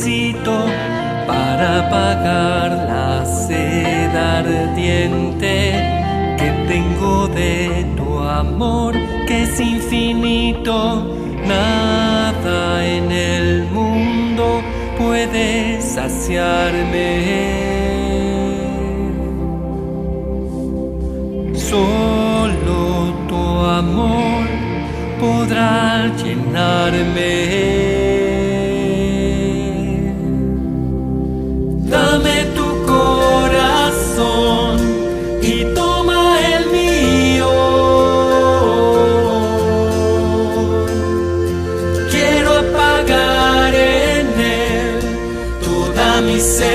necesito para apagar la sed ardiente que tengo de tu amor, que es infinito. Nada en el mundo puede saciarme. Solo tu amor podrá llenarme. Dame tu corazón y toma el mío. Quiero apagar en él toda mi sed.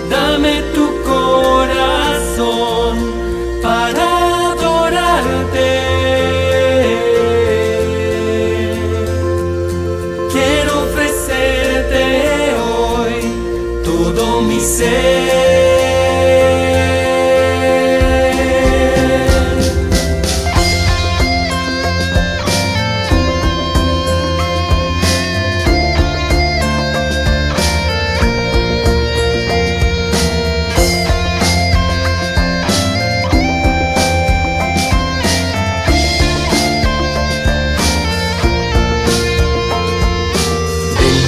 Dame tu corazón para adorarte. Quiero ofrecerte hoy todo mi ser.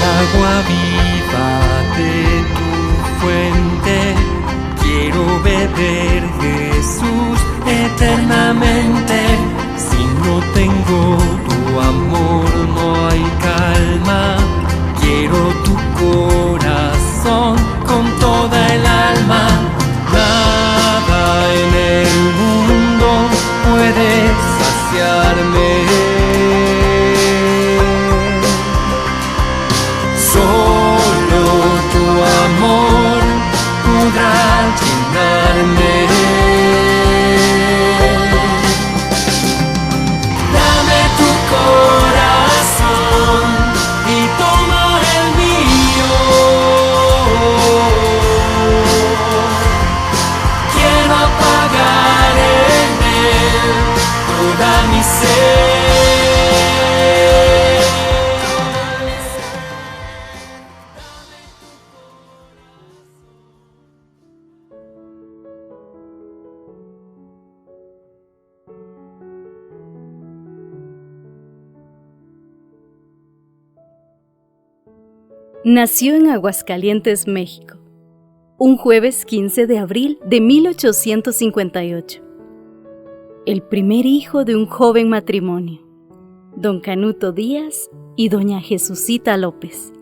Agua viva de tu fuente, quiero beber, Jesús, eternamente. Si no tengo tu amor, no hay calma. Quiero tu corazón con toda el alma. Nada en el mundo puede saciarme. Solo tu amor podrá llenarme. Dame tu corazón y toma el mío. Quiero apagar en él toda mi sed. Nació en Aguascalientes, México, un jueves 15 de abril de 1858. El primer hijo de un joven matrimonio, don Canuto Díaz y doña Jesucita López.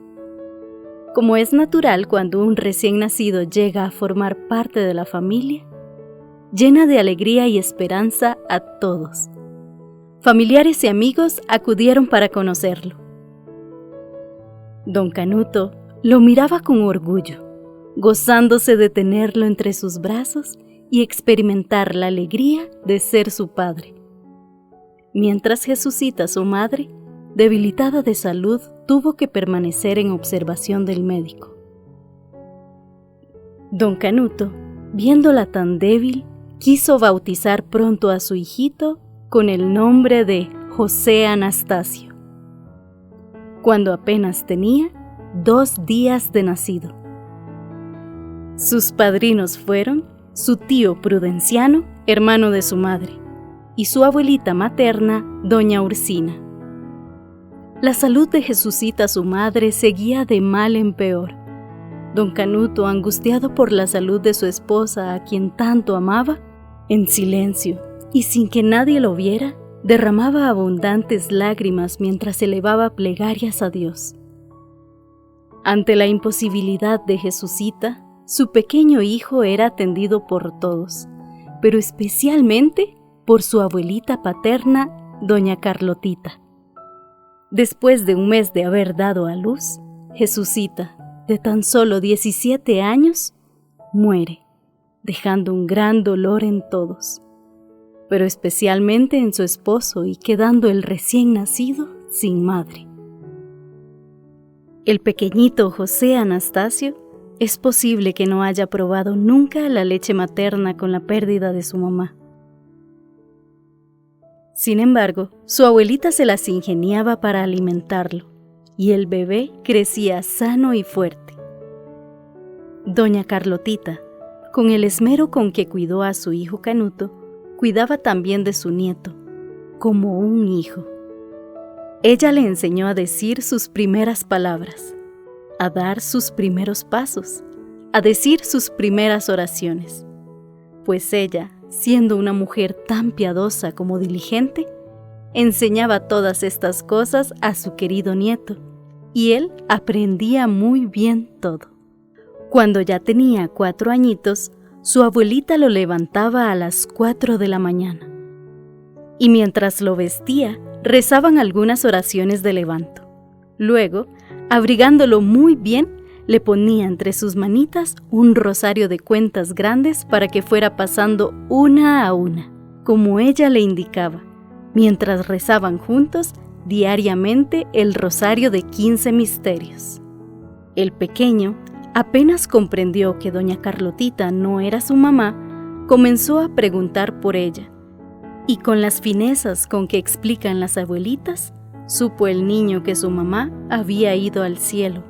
Como es natural cuando un recién nacido llega a formar parte de la familia, llena de alegría y esperanza a todos. Familiares y amigos acudieron para conocerlo. Don Canuto lo miraba con orgullo, gozándose de tenerlo entre sus brazos y experimentar la alegría de ser su padre. Mientras Jesucita, su madre, debilitada de salud, tuvo que permanecer en observación del médico. Don Canuto, viéndola tan débil, quiso bautizar pronto a su hijito con el nombre de José Anastasio, cuando apenas tenía 2 días de nacido. Sus padrinos fueron su tío Prudenciano, hermano de su madre, y su abuelita materna, doña Ursina. La salud de Jesucita, su madre, seguía de mal en peor. Don Canuto, angustiado por la salud de su esposa, a quien tanto amaba, en silencio y sin que nadie lo viera, derramaba abundantes lágrimas mientras elevaba plegarias a Dios. Ante la imposibilidad de Jesucita, su pequeño hijo era atendido por todos, pero especialmente por su abuelita paterna, doña Carlotita. Después de un mes de haber dado a luz, Jesucita, de tan solo 17 años, muere, dejando un gran dolor en todos, pero especialmente en su esposo y quedando el recién nacido sin madre. El pequeñito José Anastasio es posible que no haya probado nunca la leche materna con la pérdida de su mamá. Sin embargo, su abuelita se las ingeniaba para alimentarlo, y el bebé crecía sano y fuerte. Doña Carlotita, con el esmero con que cuidó a su hijo Canuto, cuidaba también de su nieto, como un hijo. Ella le enseñó a decir sus primeras palabras, a dar sus primeros pasos, a decir sus primeras oraciones, pues ella, siendo una mujer tan piadosa como diligente, enseñaba todas estas cosas a su querido nieto, y él aprendía muy bien todo. Cuando ya tenía 4 añitos, su abuelita lo levantaba a las 4 de la mañana, y mientras lo vestía, rezaban algunas oraciones de levanto. Luego, abrigándolo muy bien, le ponía entre sus manitas un rosario de cuentas grandes para que fuera pasando una a una, como ella le indicaba, mientras rezaban juntos diariamente el rosario de 15 misterios. El pequeño apenas comprendió que doña Carlotita no era su mamá, comenzó a preguntar por ella, y con las finezas con que explican las abuelitas, supo el niño que su mamá había ido al cielo,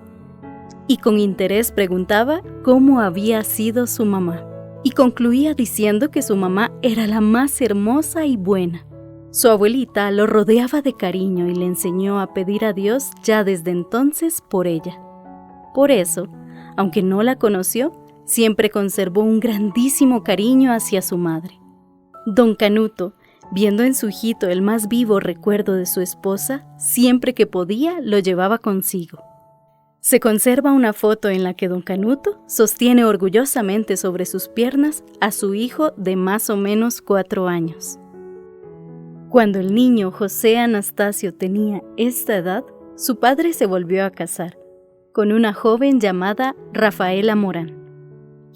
y con interés preguntaba cómo había sido su mamá, y concluía diciendo que su mamá era la más hermosa y buena. Su abuelita lo rodeaba de cariño y le enseñó a pedir a Dios ya desde entonces por ella. Por eso, aunque no la conoció, siempre conservó un grandísimo cariño hacia su madre. Don Canuto, viendo en su hijito el más vivo recuerdo de su esposa, siempre que podía lo llevaba consigo. Se conserva una foto en la que don Canuto sostiene orgullosamente sobre sus piernas a su hijo de más o menos 4 años. Cuando el niño José Anastasio tenía esta edad, su padre se volvió a casar con una joven llamada Rafaela Morán,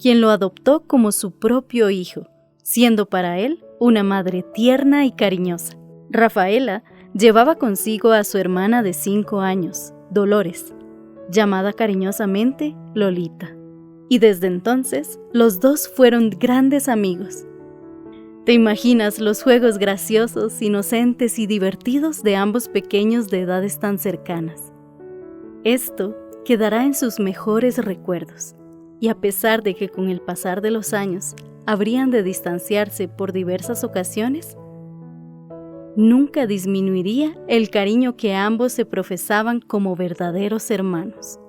quien lo adoptó como su propio hijo, siendo para él una madre tierna y cariñosa. Rafaela llevaba consigo a su hermana de 5 años, Dolores, llamada cariñosamente Lolita, y desde entonces los dos fueron grandes amigos. ¿Te imaginas los juegos graciosos, inocentes y divertidos de ambos pequeños de edades tan cercanas? Esto quedará en sus mejores recuerdos, y a pesar de que con el pasar de los años habrían de distanciarse por diversas ocasiones, nunca disminuiría el cariño que ambos se profesaban como verdaderos hermanos.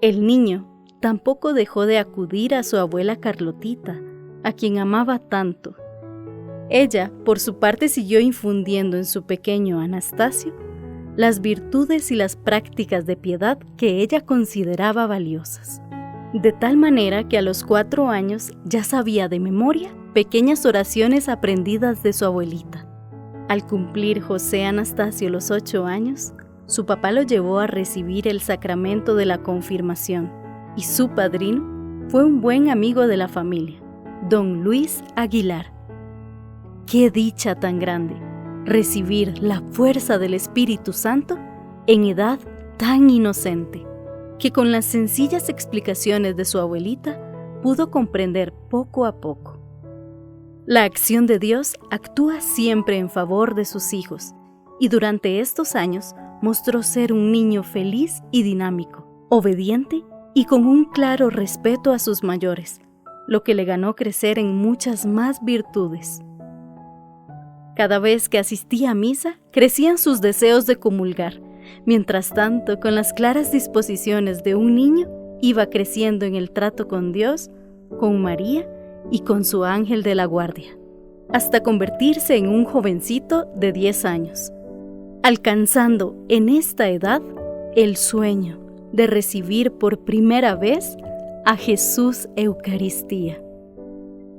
El niño tampoco dejó de acudir a su abuela Carlotita, a quien amaba tanto. Ella, por su parte, siguió infundiendo en su pequeño Anastasio las virtudes y las prácticas de piedad que ella consideraba valiosas. De tal manera que a los 4 años ya sabía de memoria pequeñas oraciones aprendidas de su abuelita. Al cumplir José Anastasio los 8 años, su papá lo llevó a recibir el sacramento de la confirmación, y su padrino fue un buen amigo de la familia, don Luis Aguilar. ¡Qué dicha tan grande! Recibir la fuerza del Espíritu Santo en edad tan inocente, que con las sencillas explicaciones de su abuelita pudo comprender poco a poco. La acción de Dios actúa siempre en favor de sus hijos, y durante estos años mostró ser un niño feliz y dinámico, obediente y con un claro respeto a sus mayores, lo que le ganó crecer en muchas más virtudes. Cada vez que asistía a misa, crecían sus deseos de comulgar. Mientras tanto, con las claras disposiciones de un niño, iba creciendo en el trato con Dios, con María y con su ángel de la guardia, hasta convertirse en un jovencito de 10 años, alcanzando en esta edad el sueño de recibir por primera vez a Jesús Eucaristía.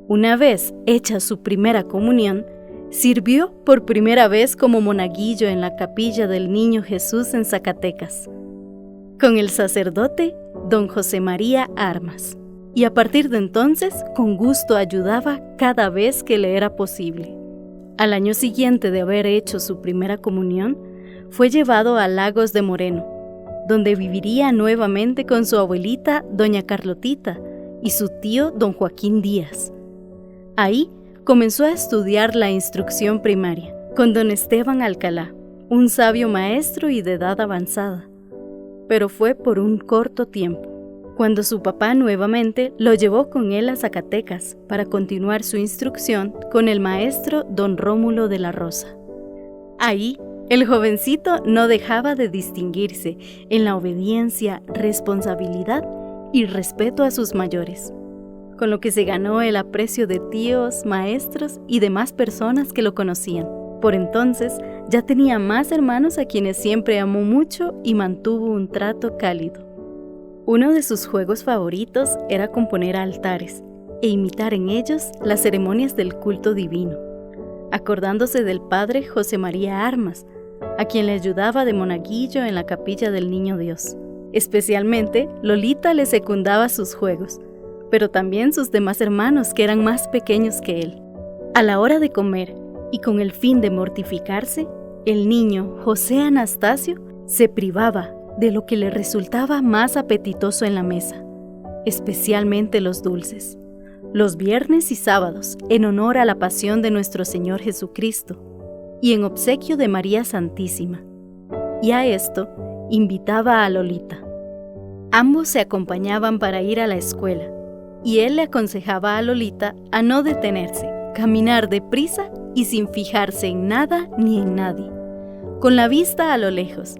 Una vez hecha su primera comunión, sirvió por primera vez como monaguillo en la capilla del Niño Jesús en Zacatecas, con el sacerdote don José María Armas, y a partir de entonces con gusto ayudaba cada vez que le era posible. Al año siguiente de haber hecho su primera comunión, fue llevado a Lagos de Moreno, donde viviría nuevamente con su abuelita doña Carlotita y su tío don Joaquín Díaz. Ahí comenzó a estudiar la instrucción primaria, con don Esteban Alcalá, un sabio maestro y de edad avanzada, pero fue por un corto tiempo, cuando su papá nuevamente lo llevó con él a Zacatecas para continuar su instrucción con el maestro don Rómulo de la Rosa. Ahí, el jovencito no dejaba de distinguirse en la obediencia, responsabilidad y respeto a sus mayores, con lo que se ganó el aprecio de tíos, maestros y demás personas que lo conocían. Por entonces, ya tenía más hermanos a quienes siempre amó mucho y mantuvo un trato cálido. Uno de sus juegos favoritos era componer altares e imitar en ellos las ceremonias del culto divino, acordándose del padre José María Armas, a quien le ayudaba de monaguillo en la capilla del Niño Dios. Especialmente, Lolita le secundaba sus juegos, pero también sus demás hermanos que eran más pequeños que él. A la hora de comer, y con el fin de mortificarse, el niño José Anastasio se privaba de lo que le resultaba más apetitoso en la mesa, especialmente los dulces, los viernes y sábados, en honor a la pasión de nuestro Señor Jesucristo y en obsequio de María Santísima. Y a esto invitaba a Lolita. Ambos se acompañaban para ir a la escuela, y él le aconsejaba a Lolita a no detenerse, caminar deprisa y sin fijarse en nada ni en nadie, con la vista a lo lejos.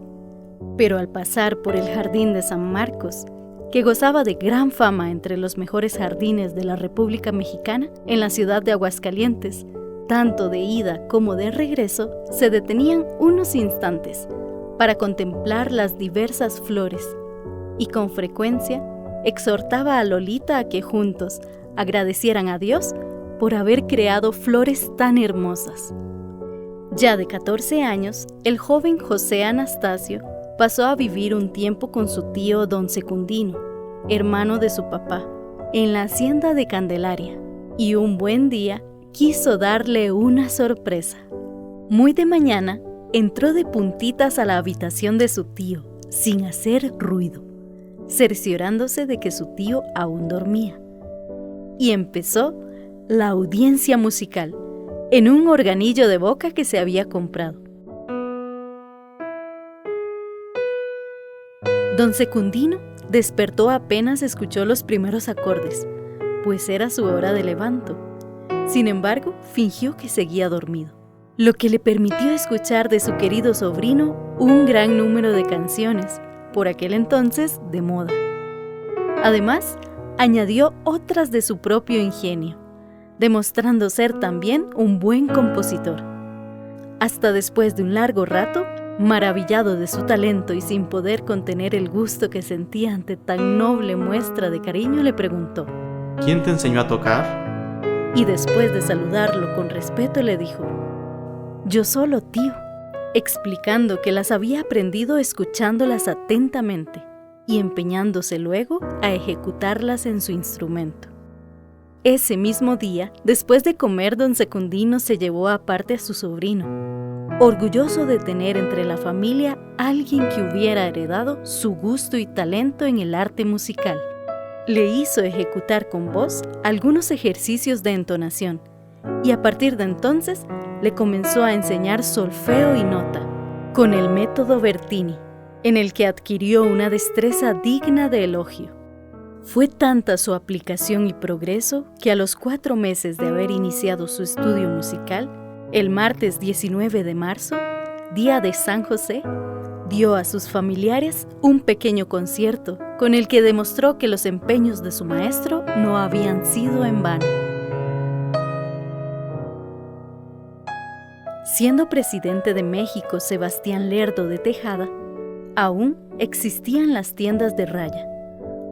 Pero al pasar por el jardín de San Marcos, que gozaba de gran fama entre los mejores jardines de la República Mexicana, en la ciudad de Aguascalientes, tanto de ida como de regreso, se detenían unos instantes para contemplar las diversas flores, y con frecuencia exhortaba a Lolita a que juntos agradecieran a Dios por haber creado flores tan hermosas. Ya de 14 años, el joven José Anastasio pasó a vivir un tiempo con su tío don Secundino, hermano de su papá, en la hacienda de Candelaria, y un buen día quiso darle una sorpresa. Muy de mañana, entró de puntitas a la habitación de su tío, sin hacer ruido, cerciorándose de que su tío aún dormía. Y empezó la audiencia musical, en un organillo de boca que se había comprado. Don Secundino despertó apenas escuchó los primeros acordes, pues era su hora de levanto. Sin embargo, fingió que seguía dormido, lo que le permitió escuchar de su querido sobrino un gran número de canciones, por aquel entonces de moda. Además, añadió otras de su propio ingenio, demostrando ser también un buen compositor. Hasta después de un largo rato, maravillado de su talento y sin poder contener el gusto que sentía ante tan noble muestra de cariño, le preguntó: ¿Quién te enseñó a tocar? Y después de saludarlo con respeto le dijo: Yo solo, tío, explicando que las había aprendido escuchándolas atentamente y empeñándose luego a ejecutarlas en su instrumento. Ese mismo día, después de comer, don Secundino se llevó aparte a su sobrino, orgulloso de tener entre la familia alguien que hubiera heredado su gusto y talento en el arte musical. Le hizo ejecutar con voz algunos ejercicios de entonación, y a partir de entonces le comenzó a enseñar solfeo y nota, con el método Bertini, en el que adquirió una destreza digna de elogio. Fue tanta su aplicación y progreso que a los 4 meses de haber iniciado su estudio musical, el martes 19 de marzo, día de San José, dio a sus familiares un pequeño concierto con el que demostró que los empeños de su maestro no habían sido en vano. Siendo presidente de México Sebastián Lerdo de Tejada, aún existían las tiendas de raya,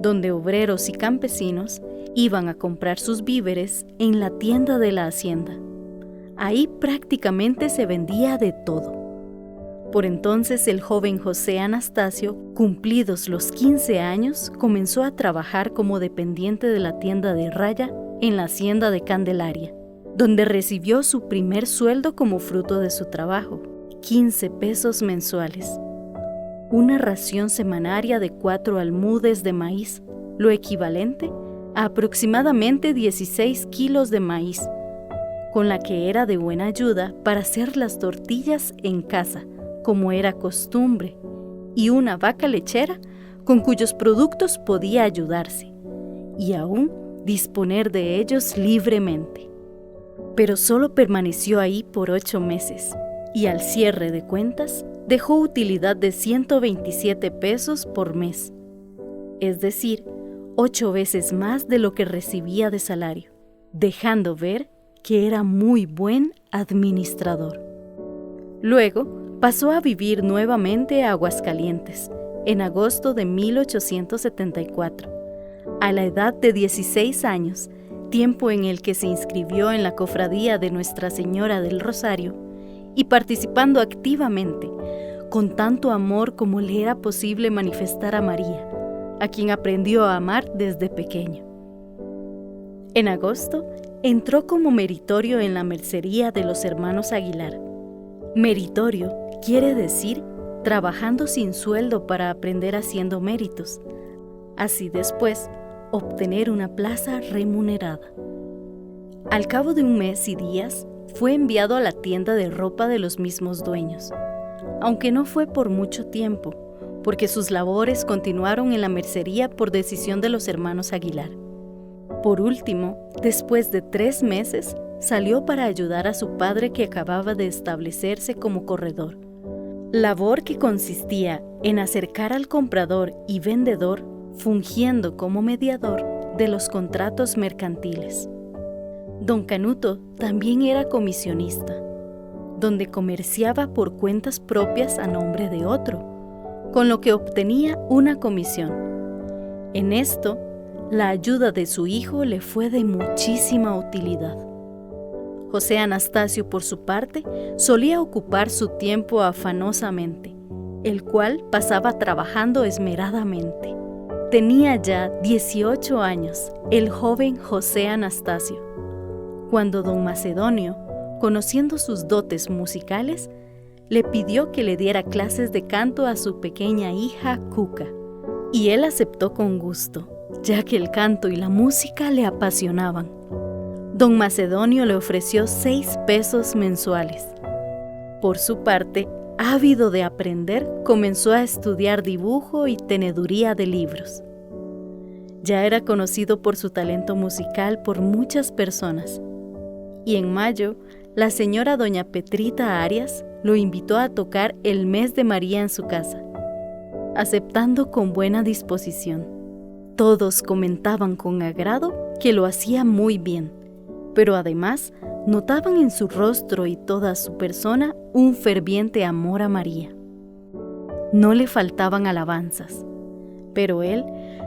donde obreros y campesinos iban a comprar sus víveres en la tienda de la hacienda. Ahí prácticamente se vendía de todo. Por entonces el joven José Anastasio, cumplidos los 15 años, comenzó a trabajar como dependiente de la tienda de raya en la hacienda de Candelaria, donde recibió su primer sueldo como fruto de su trabajo, 15 pesos mensuales. Una ración semanaria de 4 almudes de maíz, lo equivalente a aproximadamente 16 kilos de maíz, con la que era de buena ayuda para hacer las tortillas en casa, como era costumbre, y una vaca lechera con cuyos productos podía ayudarse, y aún disponer de ellos libremente. Pero solo permaneció ahí por 8 meses, y al cierre de cuentas dejó utilidad de 127 pesos por mes, es decir, 8 veces más de lo que recibía de salario, dejando ver que era muy buen administrador. Luego pasó a vivir nuevamente a Aguascalientes, en agosto de 1874, a la edad de 16 años, tiempo en el que se inscribió en la cofradía de Nuestra Señora del Rosario y participando activamente, con tanto amor como le era posible manifestar a María, a quien aprendió a amar desde pequeño. En agosto, entró como meritorio en la mercería de los hermanos Aguilar. Meritorio quiere decir trabajando sin sueldo para aprender haciendo méritos, así después obtener una plaza remunerada. Al cabo de un mes y días, fue enviado a la tienda de ropa de los mismos dueños, aunque no fue por mucho tiempo, porque sus labores continuaron en la mercería por decisión de los hermanos Aguilar. Por último, después de 3 meses, salió para ayudar a su padre que acababa de establecerse como corredor, labor que consistía en acercar al comprador y vendedor, fungiendo como mediador de los contratos mercantiles. Don Canuto también era comisionista, donde comerciaba por cuentas propias a nombre de otro, con lo que obtenía una comisión. En esto, la ayuda de su hijo le fue de muchísima utilidad. José Anastasio, por su parte, solía ocupar su tiempo afanosamente, el cual pasaba trabajando esmeradamente. Tenía ya 18 años el joven José Anastasio, cuando don Macedonio, conociendo sus dotes musicales, le pidió que le diera clases de canto a su pequeña hija Cuca, y él aceptó con gusto, ya que el canto y la música le apasionaban. Don Macedonio le ofreció 6 pesos mensuales. Por su parte, ávido de aprender, comenzó a estudiar dibujo y teneduría de libros. Ya era conocido por su talento musical por muchas personas, y en mayo, la señora doña Petrita Arias lo invitó a tocar el mes de María en su casa, aceptando con buena disposición. Todos comentaban con agrado que lo hacía muy bien, pero además notaban en su rostro y toda su persona un ferviente amor a María. No le faltaban alabanzas, pero él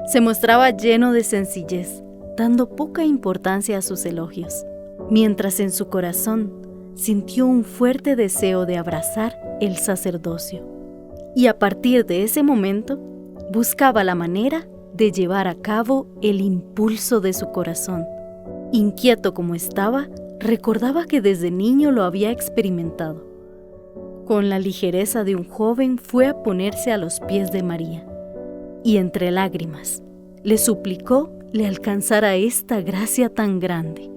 se mostraba lleno de sencillez, dando poca importancia a sus elogios, mientras en su corazón sintió un fuerte deseo de abrazar el sacerdocio. Y a partir de ese momento, buscaba la manera de llevar a cabo el impulso de su corazón. Inquieto como estaba, recordaba que desde niño lo había experimentado. Con la ligereza de un joven fue a ponerse a los pies de María, y entre lágrimas le suplicó le alcanzara esta gracia tan grande.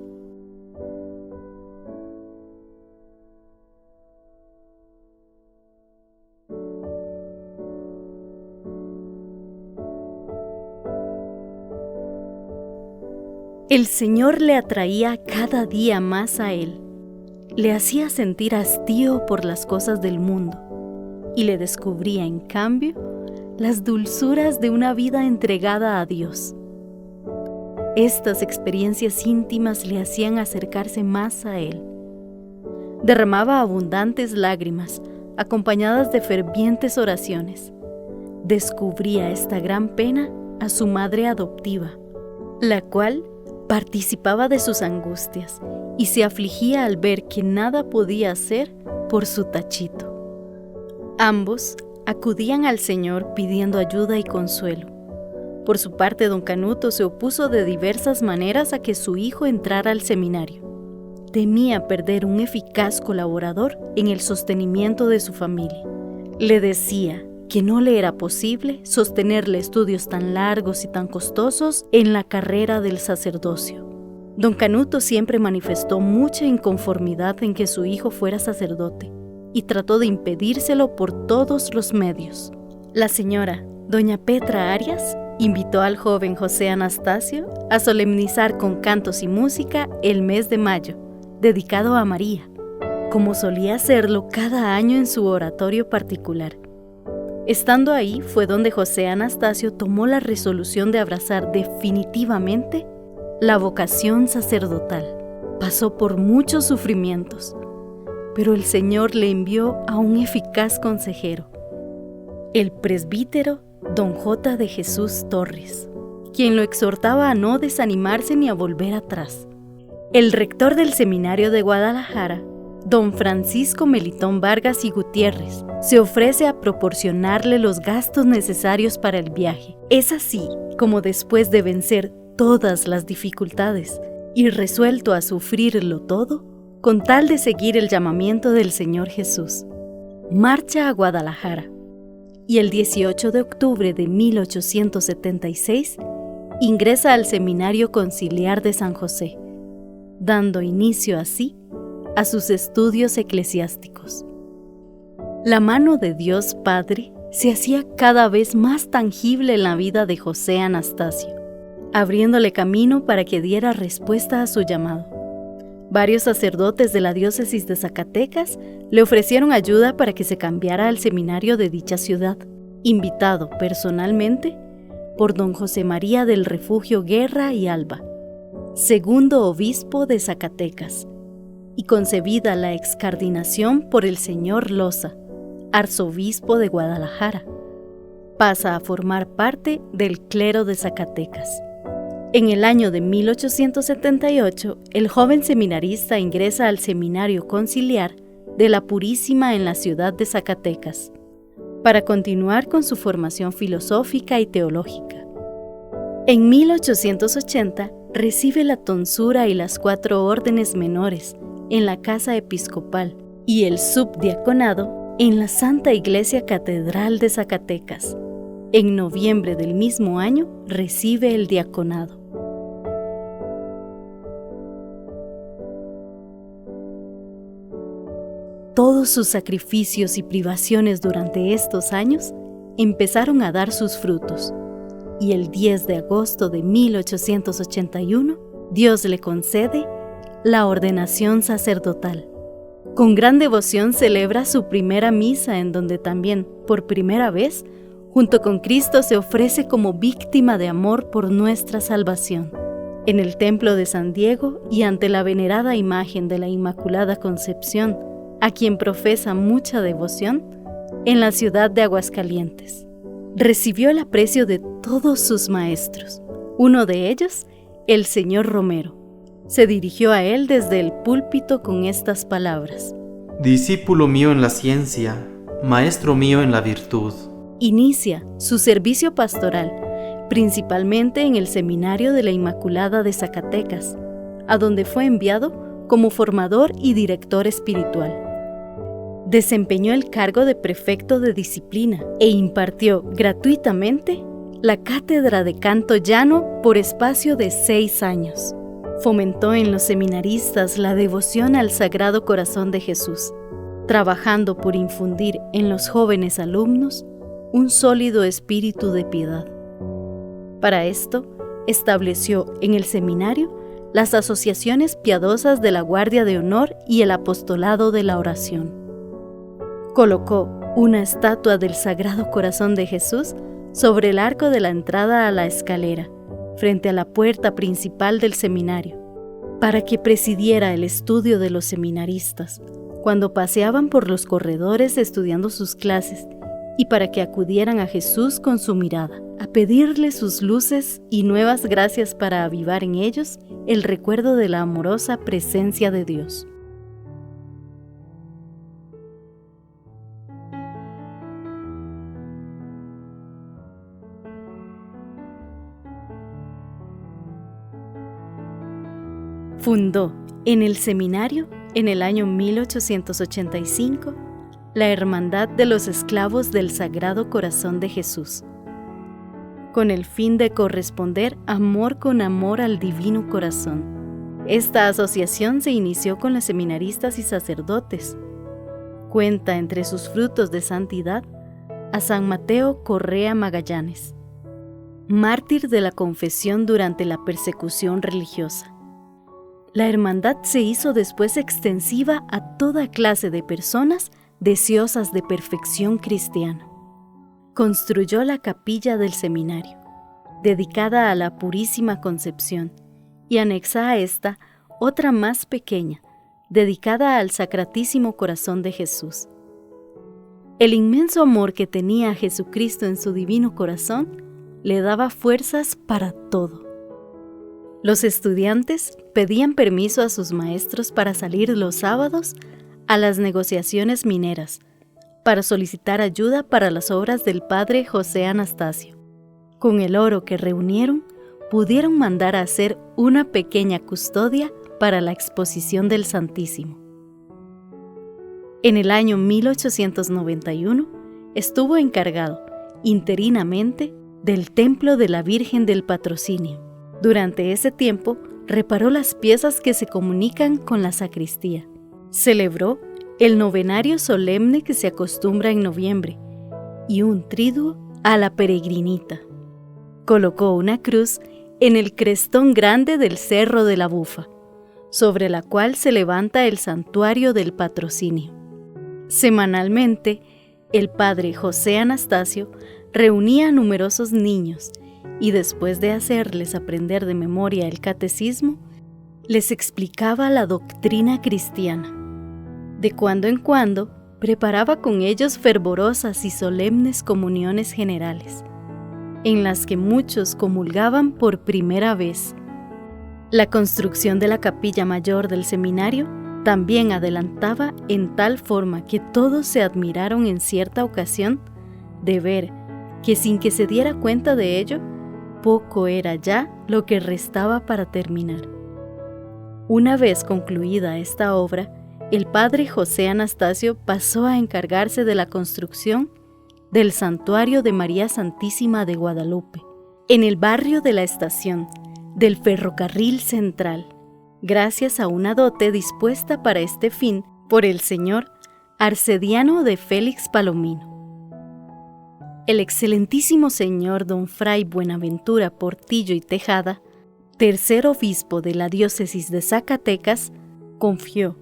El Señor le atraía cada día más a él, le hacía sentir hastío por las cosas del mundo y le descubría, en cambio, las dulzuras de una vida entregada a Dios. Estas experiencias íntimas le hacían acercarse más a él. Derramaba abundantes lágrimas, acompañadas de fervientes oraciones. Descubría esta gran pena a su madre adoptiva, la cual participaba de sus angustias y se afligía al ver que nada podía hacer por su Tachito. Ambos acudían al Señor pidiendo ayuda y consuelo. Por su parte, don Canuto se opuso de diversas maneras a que su hijo entrara al seminario. Temía perder un eficaz colaborador en el sostenimiento de su familia. Le decía que no le era posible sostenerle estudios tan largos y tan costosos en la carrera del sacerdocio. Don Canuto siempre manifestó mucha inconformidad en que su hijo fuera sacerdote y trató de impedírselo por todos los medios. La señora, doña Petra Arias, invitó al joven José Anastasio a solemnizar con cantos y música el mes de mayo, dedicado a María, como solía hacerlo cada año en su oratorio particular. Estando ahí fue donde José Anastasio tomó la resolución de abrazar definitivamente la vocación sacerdotal. Pasó por muchos sufrimientos, pero el Señor le envió a un eficaz consejero, el presbítero Don J. de Jesús Torres, quien lo exhortaba a no desanimarse ni a volver atrás. El rector del seminario de Guadalajara, Don Francisco Melitón Vargas y Gutiérrez, se ofrece a proporcionarle los gastos necesarios para el viaje. Es así como, después de vencer todas las dificultades y resuelto a sufrirlo todo, con tal de seguir el llamamiento del Señor Jesús, marcha a Guadalajara y el 18 de octubre de 1876 ingresa al Seminario Conciliar de San José, dando inicio así a sus estudios eclesiásticos. La mano de Dios Padre se hacía cada vez más tangible en la vida de José Anastasio, abriéndole camino para que diera respuesta a su llamado. Varios sacerdotes de la diócesis de Zacatecas le ofrecieron ayuda para que se cambiara al seminario de dicha ciudad, invitado personalmente por don José María del Refugio Guerra y Alba, segundo obispo de Zacatecas, y concebida la excardinación por el señor Loza, arzobispo de Guadalajara, pasa a formar parte del clero de Zacatecas. En el año de 1878, el joven seminarista ingresa al Seminario Conciliar de la Purísima en la ciudad de Zacatecas, para continuar con su formación filosófica y teológica. En 1880 recibe la tonsura y las 4 órdenes menores en la Casa Episcopal y el subdiaconado en la Santa Iglesia Catedral de Zacatecas. En noviembre del mismo año recibe el diaconado. Todos sus sacrificios y privaciones durante estos años empezaron a dar sus frutos, y el 10 de agosto de 1881 Dios le concede la ordenación sacerdotal. Con gran devoción celebra su primera misa, en donde también, por primera vez, junto con Cristo se ofrece como víctima de amor por nuestra salvación. En el templo de San Diego y ante la venerada imagen de la Inmaculada Concepción, a quien profesa mucha devoción, en la ciudad de Aguascalientes. Recibió el aprecio de todos sus maestros, uno de ellos, el señor Romero. Se dirigió a él desde el púlpito con estas palabras: Discípulo mío en la ciencia, maestro mío en la virtud. Inicia su servicio pastoral, principalmente en el Seminario de la Inmaculada de Zacatecas, a donde fue enviado como formador y director espiritual. Desempeñó el cargo de prefecto de disciplina e impartió gratuitamente la cátedra de canto llano por espacio de 6 años. Fomentó en los seminaristas la devoción al Sagrado Corazón de Jesús, trabajando por infundir en los jóvenes alumnos un sólido espíritu de piedad. Para esto, estableció en el seminario las asociaciones piadosas de la Guardia de Honor y el Apostolado de la Oración. Colocó una estatua del Sagrado Corazón de Jesús sobre el arco de la entrada a la escalera, frente a la puerta principal del seminario, para que presidiera el estudio de los seminaristas cuando paseaban por los corredores estudiando sus clases, y para que acudieran a Jesús con su mirada, a pedirle sus luces y nuevas gracias para avivar en ellos el recuerdo de la amorosa presencia de Dios. Fundó en el seminario, en el año 1885, la Hermandad de los Esclavos del Sagrado Corazón de Jesús, con el fin de corresponder amor con amor al Divino Corazón, Esta asociación se inició con los seminaristas y sacerdotes. Cuenta entre sus frutos de santidad a San Mateo Correa Magallanes, mártir de la confesión durante la persecución religiosa. La hermandad se hizo después extensiva a toda clase de personas deseosas de perfección cristiana. Construyó la capilla del seminario, dedicada a la Purísima Concepción, y anexa a esta otra más pequeña, dedicada al Sacratísimo Corazón de Jesús. El inmenso amor que tenía a Jesucristo en su divino corazón le daba fuerzas para todo. Los estudiantes pedían permiso a sus maestros para salir los sábados a las negociaciones mineras, para solicitar ayuda para las obras del padre José Anastasio. Con el oro que reunieron, pudieron mandar a hacer una pequeña custodia para la exposición del Santísimo. En el año 1891 estuvo encargado, interinamente, del Templo de la Virgen del Patrocinio. Durante ese tiempo, reparó las piezas que se comunican con la sacristía. Celebró el novenario solemne que se acostumbra en noviembre y un triduo a la peregrinita. Colocó una cruz en el crestón grande del Cerro de la Bufa, sobre la cual se levanta el santuario del Patrocinio. Semanalmente, el padre José Anastasio reunía a numerosos niños y después de hacerles aprender de memoria el catecismo, les explicaba la doctrina cristiana. De cuando en cuando, preparaba con ellos fervorosas y solemnes comuniones generales, en las que muchos comulgaban por primera vez. La construcción de la capilla mayor del seminario también adelantaba en tal forma que todos se admiraron en cierta ocasión de ver que sin que se diera cuenta de ello, poco era ya lo que restaba para terminar. Una vez concluida esta obra, el padre José Anastasio pasó a encargarse de la construcción del Santuario de María Santísima de Guadalupe, en el barrio de la Estación del Ferrocarril Central, gracias a una dote dispuesta para este fin por el señor Arcediano de Félix Palomino. El excelentísimo señor don Fray Buenaventura Portillo y Tejada, tercer obispo de la diócesis de Zacatecas, confió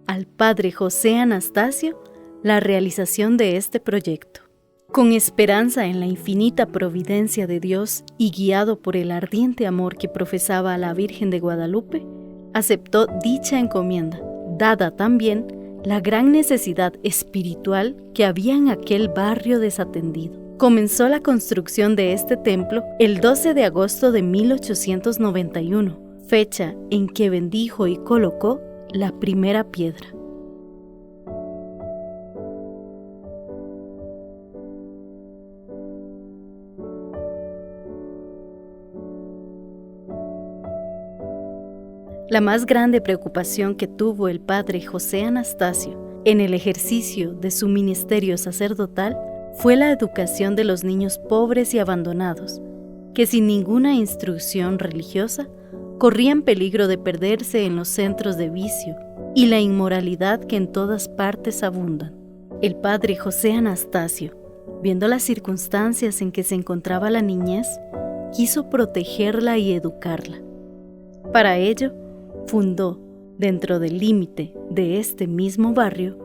al padre José Anastasio la realización de este proyecto. Con esperanza en la infinita providencia de Dios y guiado por el ardiente amor que profesaba a la Virgen de Guadalupe, aceptó dicha encomienda, dada también la gran necesidad espiritual que había en aquel barrio desatendido. Comenzó la construcción de este templo el 12 de agosto de 1891, fecha en que bendijo y colocó la primera piedra. La más grande preocupación que tuvo el padre José Anastasio en el ejercicio de su ministerio sacerdotal fue la educación de los niños pobres y abandonados, que sin ninguna instrucción religiosa corrían peligro de perderse en los centros de vicio y la inmoralidad que en todas partes abundan. El padre José Anastasio, viendo las circunstancias en que se encontraba la niñez, quiso protegerla y educarla. Para ello, fundó, dentro del límite de este mismo barrio,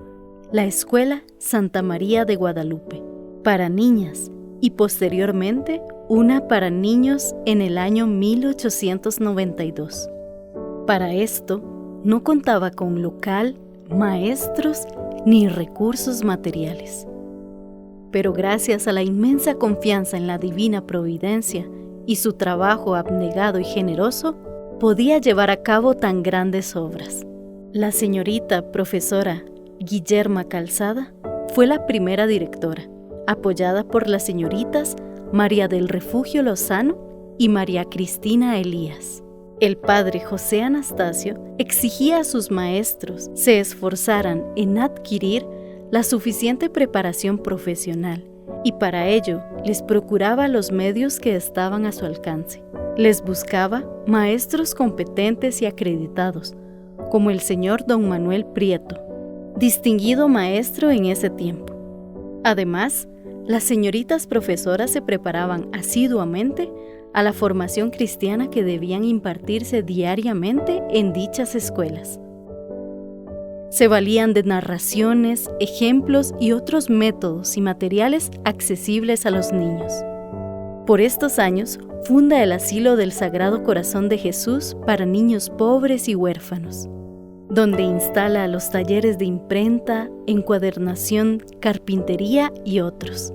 la Escuela Santa María de Guadalupe, para niñas, y posteriormente una para niños en el año 1892. Para esto, no contaba con local, maestros ni recursos materiales. Pero gracias a la inmensa confianza en la divina providencia y su trabajo abnegado y generoso, podía llevar a cabo tan grandes obras. La señorita profesora Guillerma Calzada fue la primera directora, apoyada por las señoritas María del Refugio Lozano y María Cristina Elías. El padre José Anastasio exigía a sus maestros se esforzaran en adquirir la suficiente preparación profesional y para ello les procuraba los medios que estaban a su alcance. Les buscaba maestros competentes y acreditados, como el señor don Manuel Prieto, distinguido maestro en ese tiempo. Además, las señoritas profesoras se preparaban asiduamente a la formación cristiana que debían impartirse diariamente en dichas escuelas. Se valían de narraciones, ejemplos y otros métodos y materiales accesibles a los niños. Por estos años, funda el Asilo del Sagrado Corazón de Jesús para niños pobres y huérfanos, donde instala los talleres de imprenta, encuadernación, carpintería y otros,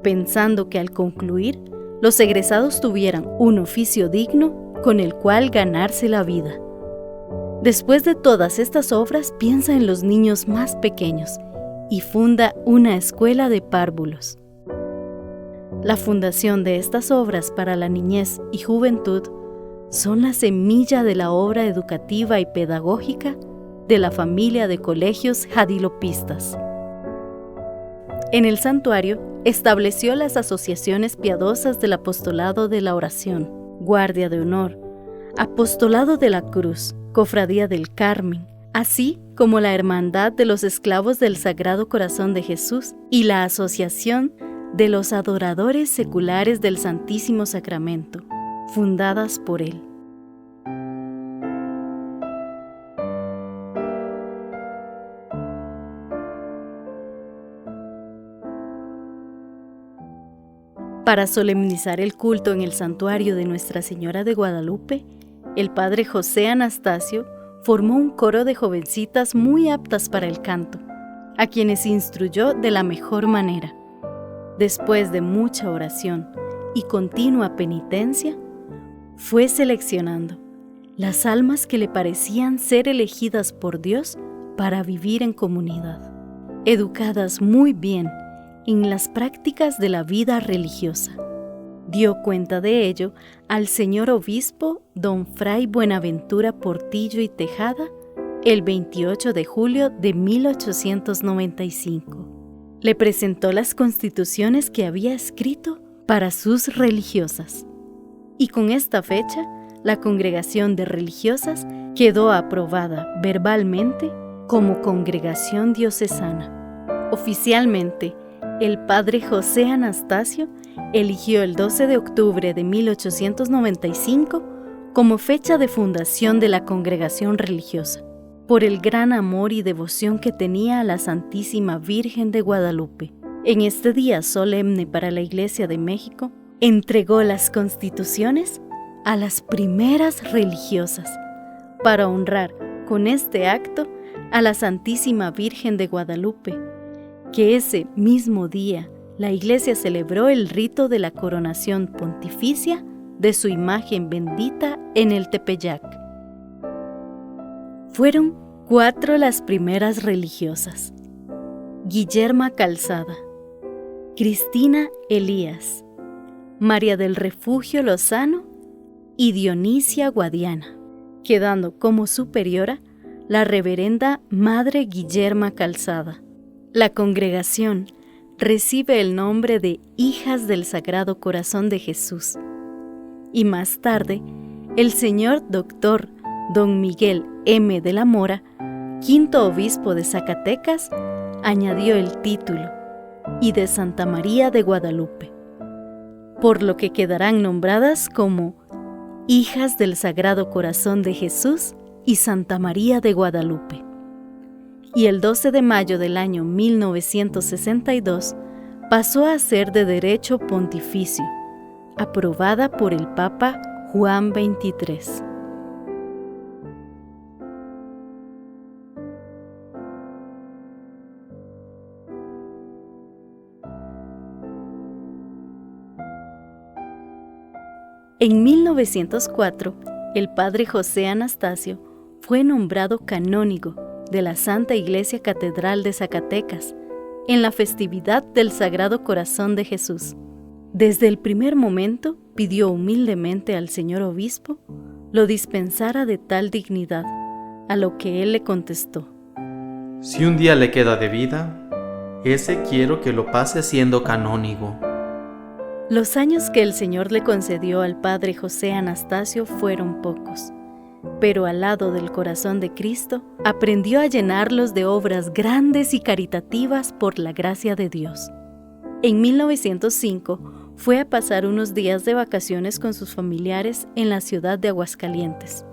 pensando que al concluir, los egresados tuvieran un oficio digno con el cual ganarse la vida. Después de todas estas obras, piensa en los niños más pequeños y funda una escuela de párvulos. La fundación de estas obras para la niñez y juventud son la semilla de la obra educativa y pedagógica de la familia de colegios jadilopistas. En el santuario estableció las asociaciones piadosas del Apostolado de la Oración, Guardia de Honor, Apostolado de la Cruz, Cofradía del Carmen, así como la Hermandad de los Esclavos del Sagrado Corazón de Jesús y la Asociación de los Adoradores Seculares del Santísimo Sacramento, fundadas por él. Para solemnizar el culto en el santuario de Nuestra Señora de Guadalupe, el padre José Anastasio formó un coro de jovencitas muy aptas para el canto, a quienes instruyó de la mejor manera. Después de mucha oración y continua penitencia, fue seleccionando las almas que le parecían ser elegidas por Dios para vivir en comunidad, educadas muy bien en las prácticas de la vida religiosa. Dio cuenta de ello al señor obispo don Fray Buenaventura Portillo y Tejada el 28 de julio de 1895. Le presentó las constituciones que había escrito para sus religiosas. Y con esta fecha, la congregación de religiosas quedó aprobada verbalmente como congregación diocesana. Oficialmente, el padre José Anastasio eligió el 12 de octubre de 1895 como fecha de fundación de la congregación religiosa, por el gran amor y devoción que tenía a la Santísima Virgen de Guadalupe. En este día solemne para la Iglesia de México, entregó las constituciones a las primeras religiosas para honrar con este acto a la Santísima Virgen de Guadalupe, que ese mismo día la Iglesia celebró el rito de la coronación pontificia de su imagen bendita en el Tepeyac. Fueron 4 las primeras religiosas: Guillerma Calzada, Cristina Elías, María del Refugio Lozano y Dionisia Guadiana, quedando como superiora la reverenda Madre Guillerma Calzada. La congregación recibe el nombre de Hijas del Sagrado Corazón de Jesús, y más tarde el señor doctor don Miguel M. de la Mora, quinto obispo de Zacatecas, añadió el título, y de Santa María de Guadalupe, por lo que quedarán nombradas como Hijas del Sagrado Corazón de Jesús y Santa María de Guadalupe. Y el 12 de mayo del año 1962 pasó a ser de derecho pontificio, aprobada por el Papa Juan XXIII. En 1904, el padre José Anastasio fue nombrado canónigo de la Santa Iglesia Catedral de Zacatecas en la festividad del Sagrado Corazón de Jesús. Desde el primer momento pidió humildemente al señor obispo lo dispensara de tal dignidad, a lo que él le contestó: Si un día le queda de vida, ese quiero que lo pase siendo canónigo. Los años que el Señor le concedió al padre José Anastasio fueron pocos, pero al lado del corazón de Cristo aprendió a llenarlos de obras grandes y caritativas por la gracia de Dios. En 1905 fue a pasar unos días de vacaciones con sus familiares en la ciudad de Aguascalientes.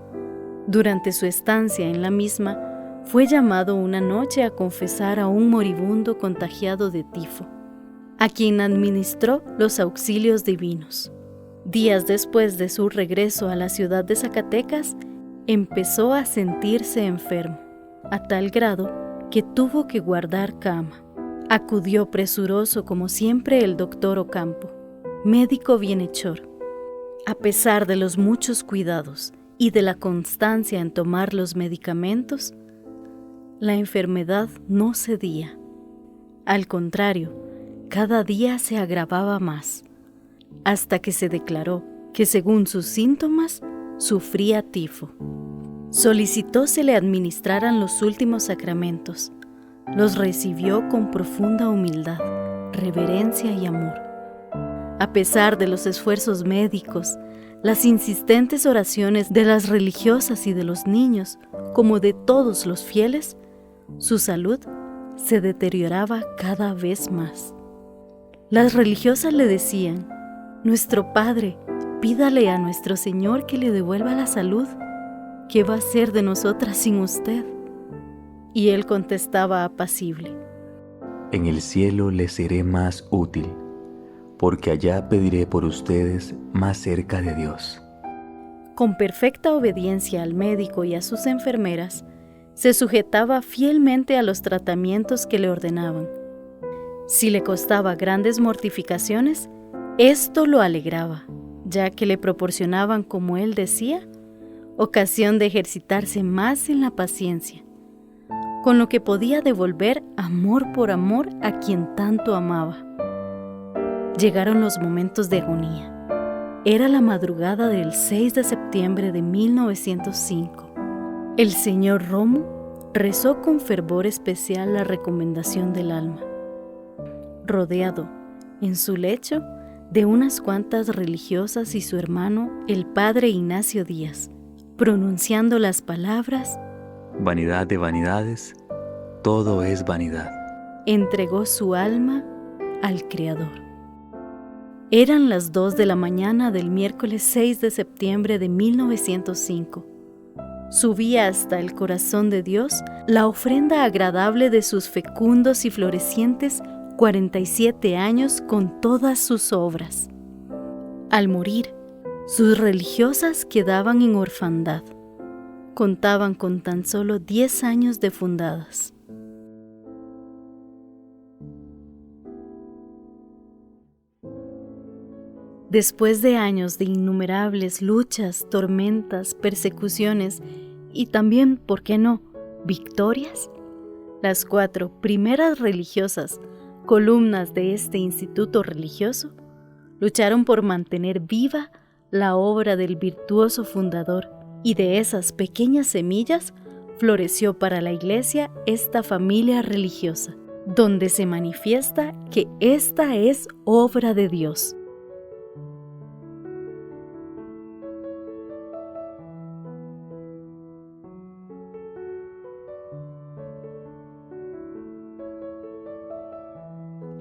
Durante su estancia en la misma, fue llamado una noche a confesar a un moribundo contagiado de tifo, a quien administró los auxilios divinos. Días después de su regreso a la ciudad de Zacatecas, empezó a sentirse enfermo, a tal grado que tuvo que guardar cama. Acudió presuroso como siempre el doctor Ocampo, médico bienhechor. A pesar de los muchos cuidados y de la constancia en tomar los medicamentos, la enfermedad no cedía. Al contrario, cada día se agravaba más, hasta que se declaró que según sus síntomas, sufría tifo. Solicitó se le administraran los últimos sacramentos. Los recibió con profunda humildad, reverencia y amor. A pesar de los esfuerzos médicos, las insistentes oraciones de las religiosas y de los niños, como de todos los fieles, su salud se deterioraba cada vez más. Las religiosas le decían: «Nuestro Padre, pídale a nuestro Señor que le devuelva la salud. ¿Qué va a ser de nosotras sin usted?». Y él contestaba apacible: En el cielo les seré más útil, porque allá pediré por ustedes más cerca de Dios. Con perfecta obediencia al médico y a sus enfermeras, se sujetaba fielmente a los tratamientos que le ordenaban. Si le costaba grandes mortificaciones, esto lo alegraba, ya que le proporcionaban, como él decía, ocasión de ejercitarse más en la paciencia, con lo que podía devolver amor por amor a quien tanto amaba. Llegaron los momentos de agonía. Era la madrugada del 6 de septiembre de 1905. El señor Romo rezó con fervor especial la recomendación del alma. Rodeado, en su lecho, de unas cuantas religiosas y su hermano, el padre Ignacio Díaz, pronunciando las palabras: Vanidad de vanidades, todo es vanidad. Entregó su alma al Creador. Eran las 2 de la mañana del miércoles 6 de septiembre de 1905. Subía hasta el corazón de Dios la ofrenda agradable de sus fecundos y florecientes 47 años con todas sus obras. Al morir, sus religiosas quedaban en orfandad. Contaban con tan solo 10 años de fundadas. Después de años de innumerables luchas, tormentas, persecuciones y también, ¿por qué no?, victorias, las 4 primeras religiosas, columnas de este instituto religioso, lucharon por mantener viva la obra del virtuoso fundador, y de esas pequeñas semillas floreció para la Iglesia esta familia religiosa, donde se manifiesta que esta es obra de Dios.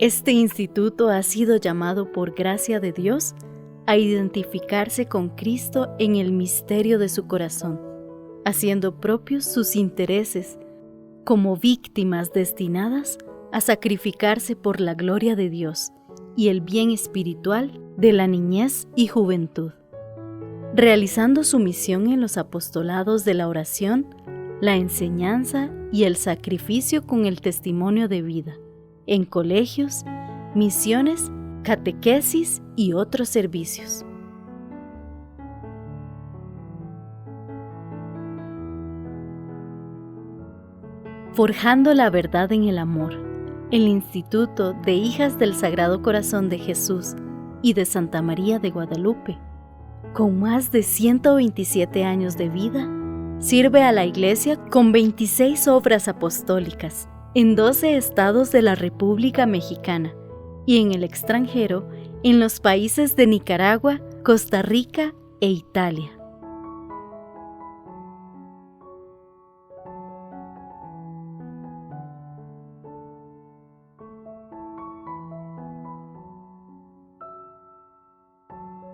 Este instituto ha sido llamado por gracia de Dios a identificarse con Cristo en el misterio de su corazón, haciendo propios sus intereses como víctimas destinadas a sacrificarse por la gloria de Dios y el bien espiritual de la niñez y juventud, realizando su misión en los apostolados de la oración, la enseñanza y el sacrificio con el testimonio de vida, en colegios, misiones, catequesis y otros servicios. Forjando la verdad en el amor, el Instituto de Hijas del Sagrado Corazón de Jesús y de Santa María de Guadalupe, con más de 127 años de vida, sirve a la Iglesia con 26 obras apostólicas en 12 estados de la República Mexicana y en el extranjero en los países de Nicaragua, Costa Rica e Italia.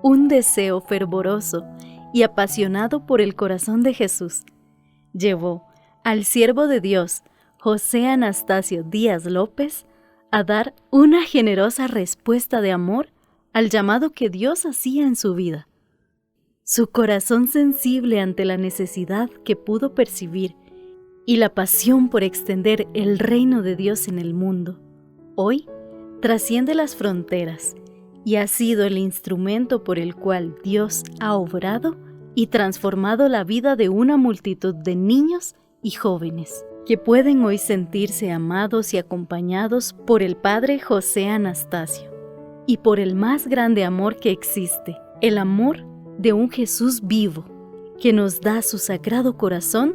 Un deseo fervoroso y apasionado por el corazón de Jesús llevó al siervo de Dios, José Anastasio Díaz López, a dar una generosa respuesta de amor al llamado que Dios hacía en su vida. Su corazón sensible ante la necesidad que pudo percibir y la pasión por extender el reino de Dios en el mundo, hoy trasciende las fronteras y ha sido el instrumento por el cual Dios ha obrado y transformado la vida de una multitud de niños y jóvenes que pueden hoy sentirse amados y acompañados por el Padre José Anastasio y por el más grande amor que existe, el amor de un Jesús vivo que nos da su sagrado corazón,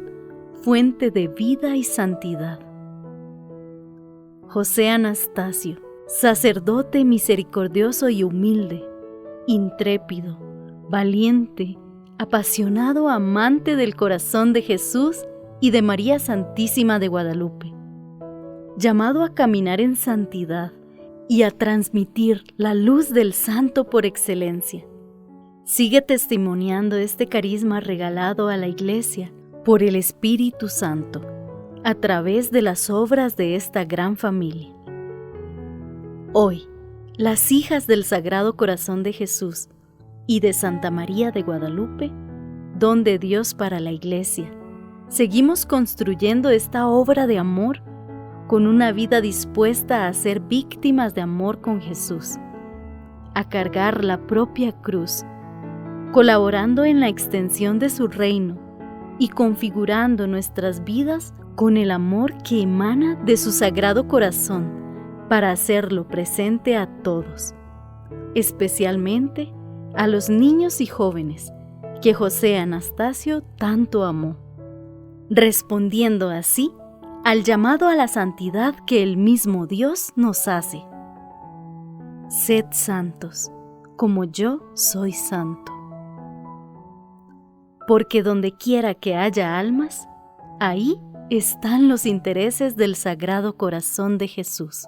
fuente de vida y santidad. José Anastasio, sacerdote misericordioso y humilde, intrépido, valiente, apasionado amante del corazón de Jesús y de María Santísima de Guadalupe, llamado a caminar en santidad y a transmitir la luz del santo por excelencia. Sigue testimoniando este carisma regalado a la Iglesia por el Espíritu Santo, a través de las obras de esta gran familia. Hoy, las hijas del Sagrado Corazón de Jesús y de Santa María de Guadalupe, don de Dios para la Iglesia, seguimos construyendo esta obra de amor con una vida dispuesta a ser víctimas de amor con Jesús, a cargar la propia cruz, colaborando en la extensión de su reino y configurando nuestras vidas con el amor que emana de su Sagrado Corazón para hacerlo presente a todos, especialmente a los niños y jóvenes que José Anastasio tanto amó, respondiendo así al llamado a la santidad que el mismo Dios nos hace. Sed santos, como yo soy santo. Porque donde quiera que haya almas, ahí están los intereses del Sagrado Corazón de Jesús.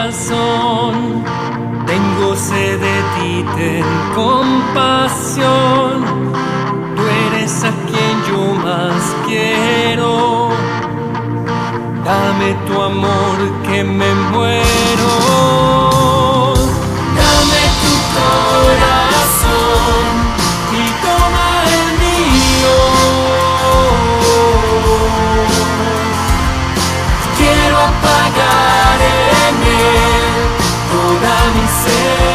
corazón. Tengo sed de ti, ten compasión. Tú eres a quien yo más quiero. Dame tu amor que me muero. Dame tu corazón y toma el mío. Quiero apagar en él toda mi sed.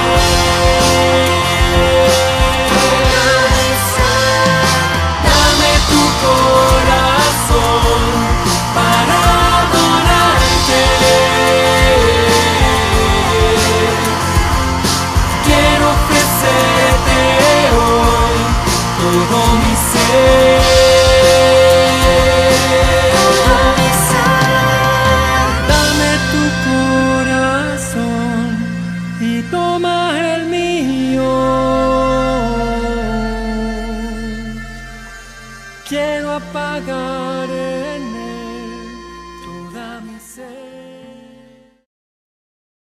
Dame tu corazón para adorarte. Quiero ofrecerte hoy todo mi ser. Dame tu corazón y toma el mío. Quiero apagar